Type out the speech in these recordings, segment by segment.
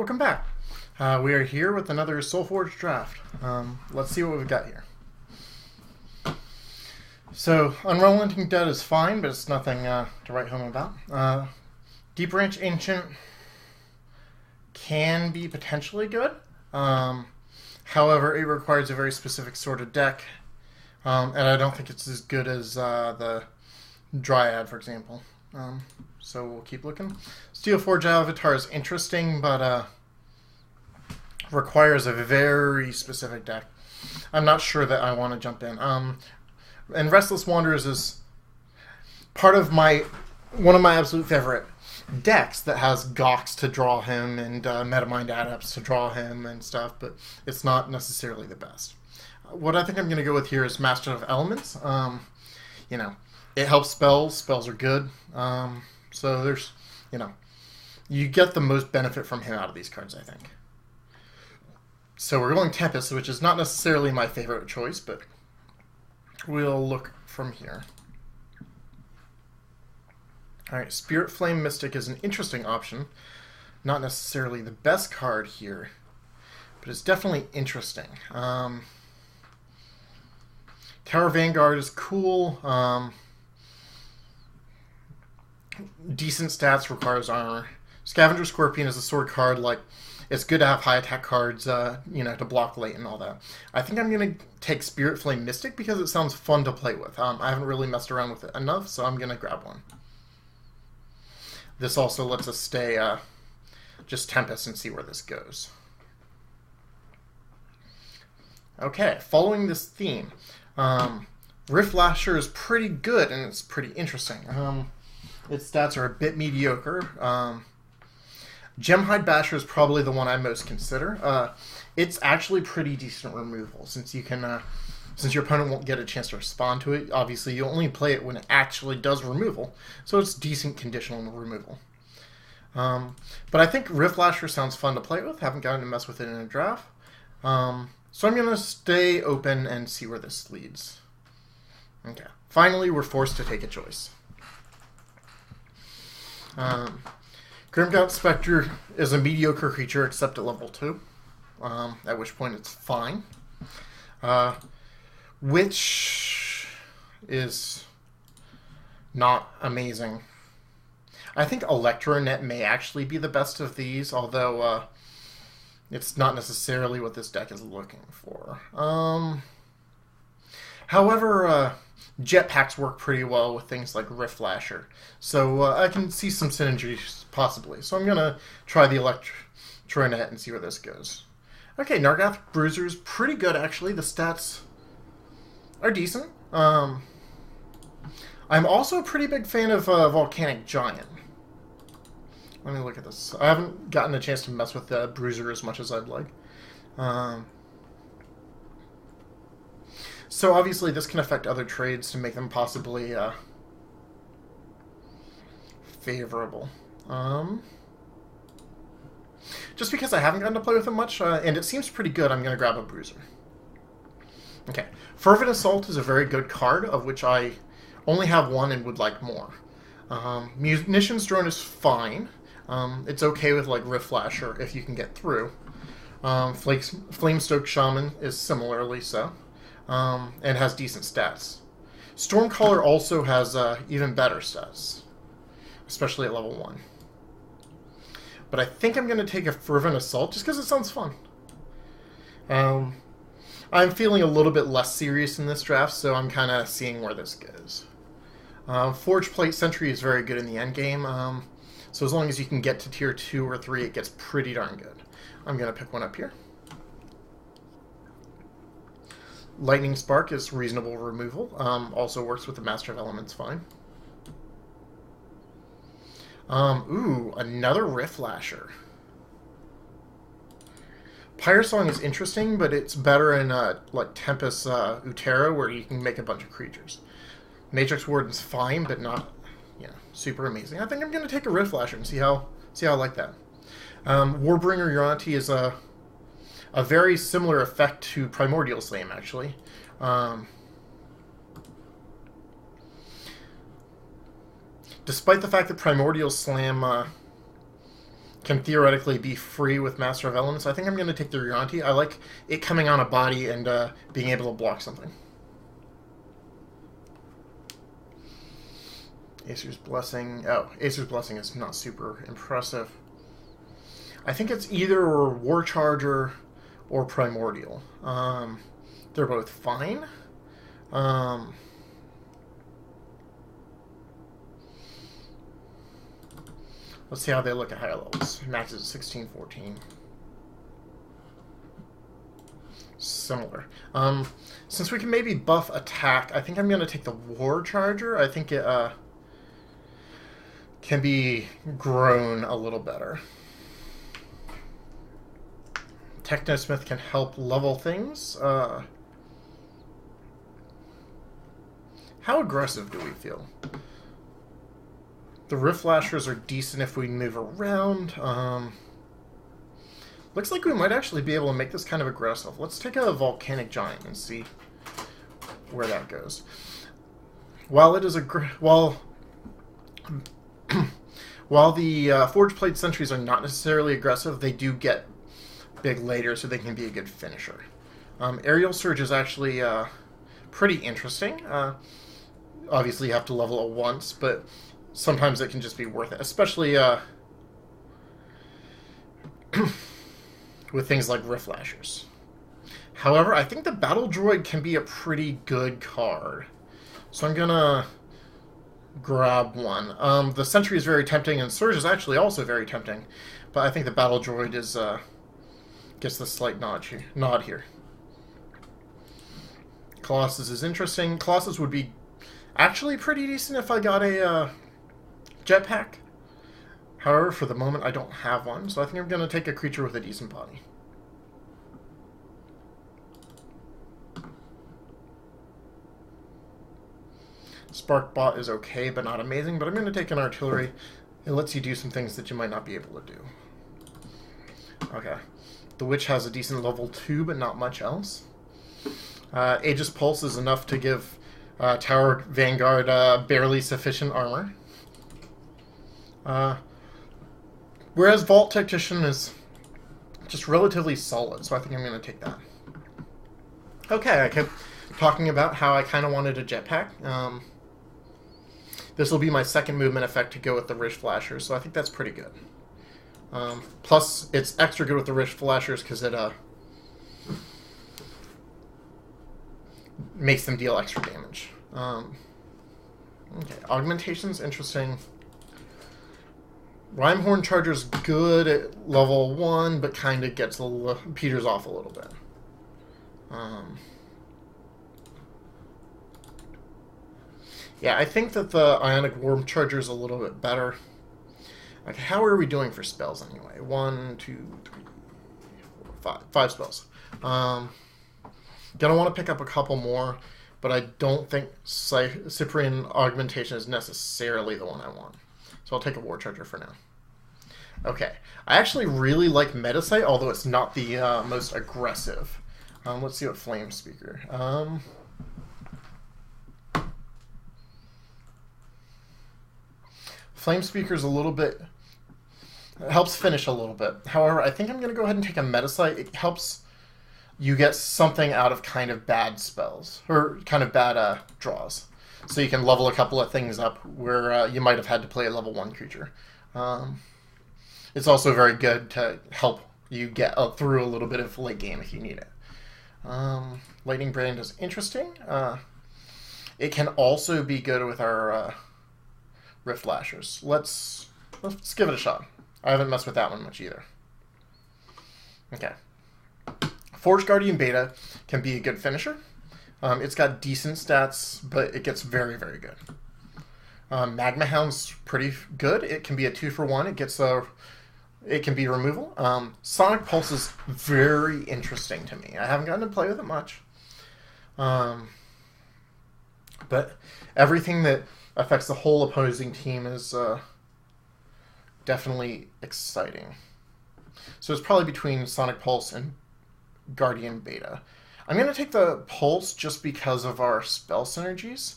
Welcome back. We are here with another Solforge draft. Let's see what we've got here. So, Unrelenting Dead is fine, but it's nothing to write home about. Deep Branch Ancient can be potentially good. However, it requires a very specific sort of deck, and I don't think it's as good as the Dryad, for example. So we'll keep looking. Steelforge Avatar is interesting, but requires a very specific deck. I'm not sure that I want to jump in. And Restless Wanderers is part of one of my absolute favorite decks that has Gox to draw him and Metamind Adepts to draw him and stuff, but it's not necessarily the best. What I think I'm going to go with here is Master of Elements. It helps spells. Spells are good. So there's, you get the most benefit from him out of these cards, I think. So we're going Tempest, which is not necessarily my favorite choice, but we'll look from here. Alright, Spirit Flame Mystic is an interesting option. Not necessarily the best card here, but it's definitely interesting. Tower Vanguard is cool. Decent stats, requires armor. Scavenger Scorpion is a sword card, it's good to have high attack cards, to block late and all that. I think I'm going to take Spirit Flame Mystic because it sounds fun to play with. I haven't really messed around with it enough, so I'm going to grab one. This also lets us stay just Tempest and see where this goes. Okay, following this theme, Rift Lasher is pretty good and it's pretty interesting. Its stats are a bit mediocre. Gemhide Basher is probably the one I most consider. It's actually pretty decent removal since you can, since your opponent won't get a chance to respond to it. Obviously, you only play it when it actually does removal, so it's decent conditional removal. But I think Rift Lasher sounds fun to play with. Haven't gotten to mess with it in a draft, so I'm gonna stay open and see where this leads. Okay. Finally, we're forced to take a choice. Grimgaunt Spectre is a mediocre creature except at level 2, at which point it's fine. Which is not amazing. I think Electronet may actually be the best of these, although it's not necessarily what this deck is looking for. However, Jetpacks work pretty well with things like Rift Lasher, so I can see some synergies possibly. So I'm going to try the Electronet and see where this goes. Okay, Nargath Bruiser is pretty good, actually. The stats are decent. I'm also a pretty big fan of Volcanic Giant. Let me look at this. I haven't gotten a chance to mess with Bruiser as much as I'd like. So obviously this can affect other trades to make them possibly favorable. Just because I haven't gotten to play with it much, and it seems pretty good, I'm going to grab a Bruiser. Okay. Fervent Assault is a very good card, of which I only have one and would like more. Munitions Drone is fine. It's okay with Rift Flasher if you can get through. Flamestoke Shaman is similarly so. And has decent stats. Stormcaller also has even better stats, especially at level 1. But I think I'm going to take a Fervent Assault just because it sounds fun. I'm feeling a little bit less serious in this draft, so I'm kind of seeing where this goes. Forge Plate Sentry is very good in the endgame, so as long as you can get to tier 2 or 3, it gets pretty darn good. I'm going to pick one up here. Lightning Spark is reasonable removal. Also works with the Master of Elements fine. Ooh, another Rift Lasher. Pyre Song is interesting, but it's better in Tempest Utera, where you can make a bunch of creatures. Matrix Warden's fine, but not super amazing. I think I'm going to take a Rift Lasher and see how I like that. Warbringer Uranti is a very similar effect to Primordial Slam, actually. Despite the fact that Primordial Slam can theoretically be free with Master of Elements. I think I'm going to take the Rianti. I like it coming on a body and being able to block something. Acer's Blessing. Oh, Acer's Blessing is not super impressive. I think it's either War Charger or Primordial. They're both fine. Let's see how they look at higher levels. Max is 16, 14. Similar. Since we can maybe buff attack, I think I'm going to take the War Charger. I think it can be grown a little better. Technosmith can help level things. How aggressive do we feel? The Rift Lashers are decent if we move around. Looks like we might actually be able to make this kind of aggressive. Let's take a Volcanic Giant and see where that goes. While it is while the Forge Plate Sentries are not necessarily aggressive, they do get big later, so they can be a good finisher. Aerial Surge is actually pretty interesting. Obviously, you have to level it once, but sometimes it can just be worth it, especially with things like Rift Lashers. However, I think the Battle Droid can be a pretty good card, so I'm gonna grab one. The Sentry is very tempting, and Surge is actually also very tempting, but I think the Battle Droid is gets the slight nod here. Colossus is interesting. Colossus would be actually pretty decent if I got a jetpack. However, for the moment, I don't have one, so I think I'm going to take a creature with a decent body. Sparkbot is okay, but not amazing, but I'm going to take an Artillery. It lets you do some things that you might not be able to do. Okay. The Witch has a decent level 2, but not much else. Aegis Pulse is enough to give Tower Vanguard barely sufficient armor. Whereas Vault Tactician is just relatively solid, so I think I'm going to take that. Okay, I kept talking about how I kind of wanted a jetpack. This will be my second movement effect to go with the Rift Lashers, so I think that's pretty good. Plus, it's extra good with the Rift Lashers because it makes them deal extra damage. Okay, Augmentation's interesting. Rhymehorn Charger's good at level 1, but kind of gets peters off a little bit. Yeah, I think that the Ionic Worm Charger is a little bit better. Okay, how are we doing for spells anyway? 1, 2, 3, 4, 5. 5 spells. Gonna want to pick up a couple more, but I don't think Cyprian Augmentation is necessarily the one I want. So I'll take a War Charger for now. Okay, I actually really like Metasight, although it's not the most aggressive. Let's see what Flame Speaker. Flame Speaker's a little bit... It helps finish a little bit. However, I think I'm going to go ahead and take a Metasight. It helps you get something out of kind of bad spells, or kind of bad draws. So you can level a couple of things up where you might have had to play a level 1 creature. It's also very good to help you get through a little bit of late game if you need it. Lightning Brand is interesting. It can also be good with our Rift Lashers. Let's give it a shot. I haven't messed with that one much either. Okay. Forge Guardian Beta can be a good finisher. It's got decent stats, but it gets very, very good. Magma Hound's pretty good. It can be a 2-for-1. It can be removal. Sonic Pulse is very interesting to me. I haven't gotten to play with it much. But everything that affects the whole opposing team is definitely exciting. So it's probably between Sonic Pulse and Guardian Beta. I'm going to take the Pulse just because of our spell synergies.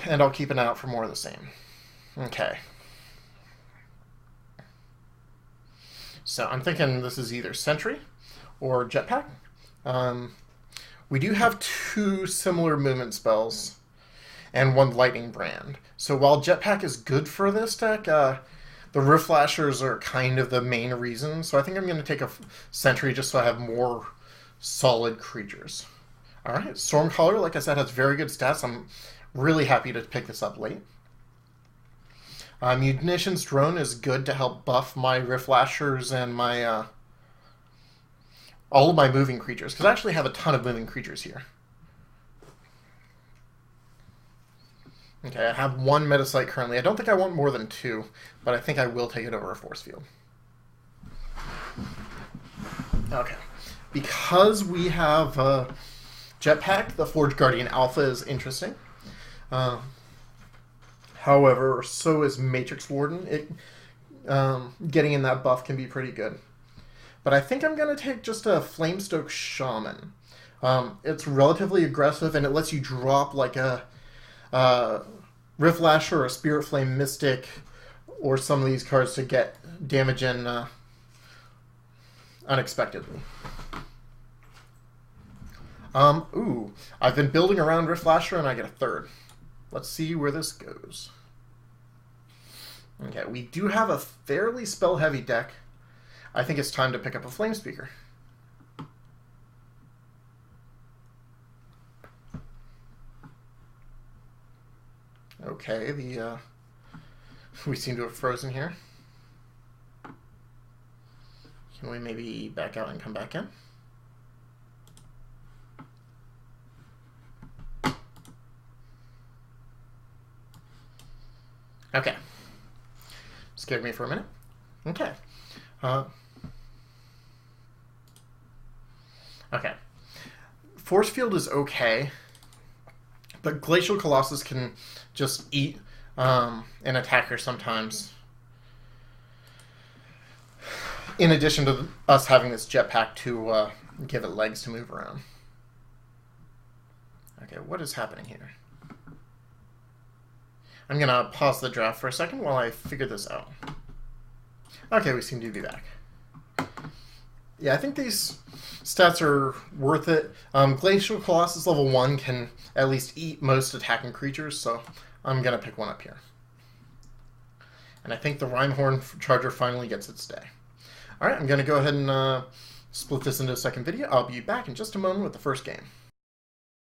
And I'll keep an eye out for more of the same. Okay. So I'm thinking this is either Sentry or Jetpack. We do have 2 similar movement spells and 1 Lightning Brand. So while Jetpack is good for this deck, the Rift Flashers are kind of the main reason. So I think I'm going to take a Sentry just so I have more solid creatures. Alright, Stormcaller, like I said, has very good stats. I'm really happy to pick this up late. Munitions Drone is good to help buff my Rift Flashers and my all of my moving creatures, because I actually have a ton of moving creatures here. Okay, I have 1 Metasite currently. I don't think I want more than 2, but I think I will take it over a Force Field. Okay. Because we have Jetpack, the Forge Guardian Alpha is interesting. However, so is Matrix Warden. Getting in that buff can be pretty good. But I think I'm going to take just a Flamestoke Shaman. It's relatively aggressive, and it lets you drop like a Rift Lasher or a Spirit Flame Mystic or some of these cards to get damage in unexpectedly. Ooh, I've been building around Rift Lasher, and I get a 3rd. Let's see where this goes. Okay, we do have a fairly spell-heavy deck. I think it's time to pick up a Flame Speaker. Okay, we seem to have frozen here. Can we maybe back out and come back in? Okay. Scared me for a minute. Okay. Okay. Force Field is okay, but Glacial Colossus can just eat an attacker sometimes. In addition to us having this Jetpack to give it legs to move around. Okay, what is happening here? I'm going to pause the draft for a second while I figure this out. Okay, we seem to be back. Yeah, I think these stats are worth it. Glacial Colossus level 1 can at least eat most attacking creatures, so I'm going to pick one up here. And I think the Rhyhorn Charger finally gets its day. Alright, I'm going to go ahead and split this into a second video. I'll be back in just a moment with the first game.